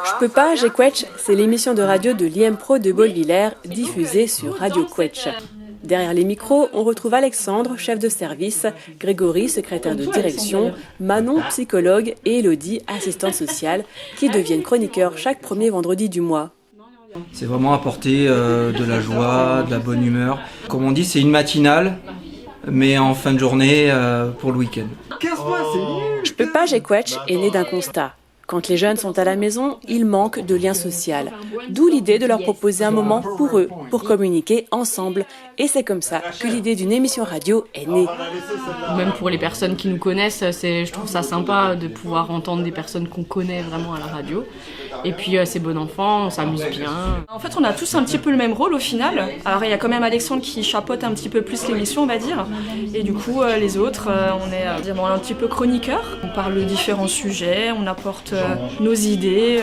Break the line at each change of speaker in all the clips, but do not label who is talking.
Je peux pas, j'ai Quetch, c'est l'émission de radio de l'IMPRO de Bolvillers, diffusée sur Radio Quetch. Derrière les micros, on retrouve Alexandre, chef de service, Grégory, secrétaire de direction, Manon, psychologue, et Elodie, assistante sociale, qui deviennent chroniqueurs chaque premier vendredi du mois.
C'est vraiment apporter de la joie, de la bonne humeur. Comme on dit, c'est une matinale, mais en fin de journée pour le week-end.
Je peux pas, j'ai Quetch est né d'un constat. Quand les jeunes sont à la maison, ils manquent de lien social. D'où l'idée de leur proposer un moment pour eux, pour communiquer ensemble. Et c'est comme ça que l'idée d'une émission radio est née.
Même pour les personnes qui nous connaissent, je trouve ça sympa de pouvoir entendre des personnes qu'on connaît vraiment à la radio. Et puis c'est bon enfant, on s'amuse bien.
En fait, on a tous un petit peu le même rôle au final. Alors il y a quand même Alexandre qui chapeaute un petit peu plus l'émission, on va dire. Et du coup, les autres, on est un petit peu chroniqueurs. On parle de différents sujets, on apporte nos idées.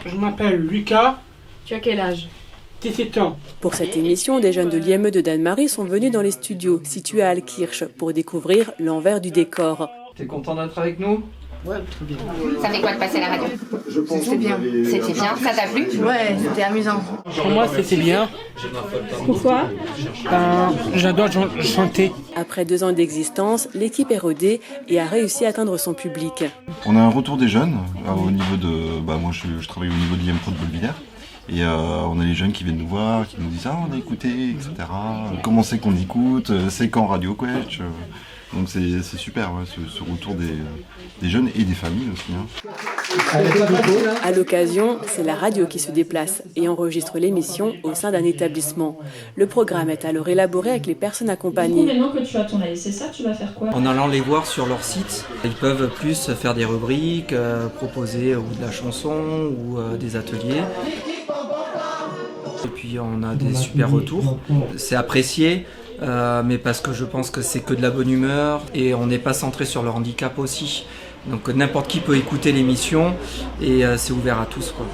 Je m'appelle Lucas.
Tu as quel âge ?
17 ans.
Pour cette émission, des jeunes de l'IME de Danemarie sont venus dans les studios situés à Alkirch pour découvrir l'envers du décor.
T'es content d'être avec nous ?
Ouais, très bien. Ça fait quoi de passer à la radio ? C'était bien. C'était bien, ça t'a plu ?
Ouais, c'était amusant.
Pour moi, c'était bien.
Pourquoi ?
J'adore chanter.
Après 2 ans d'existence, l'équipe est rodée et a réussi à atteindre son public.
On a un retour des jeunes au niveau de... moi je travaille au niveau de l'IMPRO de Bolvillers. Et on a les jeunes qui viennent nous voir, qui nous disent « Ah, on a écouté, etc. Comment c'est qu'on écoute ? C'est quand Radio Quetch ?» Donc c'est super, ouais, ce retour des jeunes et des familles aussi.
À l'occasion, c'est la radio qui se déplace et enregistre l'émission au sein d'un établissement. Le programme est alors élaboré avec les personnes accompagnées.
Maintenant que tu as ton ASSA, tu vas faire quoi ?
En allant les voir sur leur site, ils peuvent plus faire des rubriques, proposer ou de la chanson ou des ateliers. Et puis on a des super retours. C'est apprécié. Mais parce que je pense que c'est que de la bonne humeur et on n'est pas centré sur le handicap aussi. Donc n'importe qui peut écouter l'émission et c'est ouvert à tous, quoi.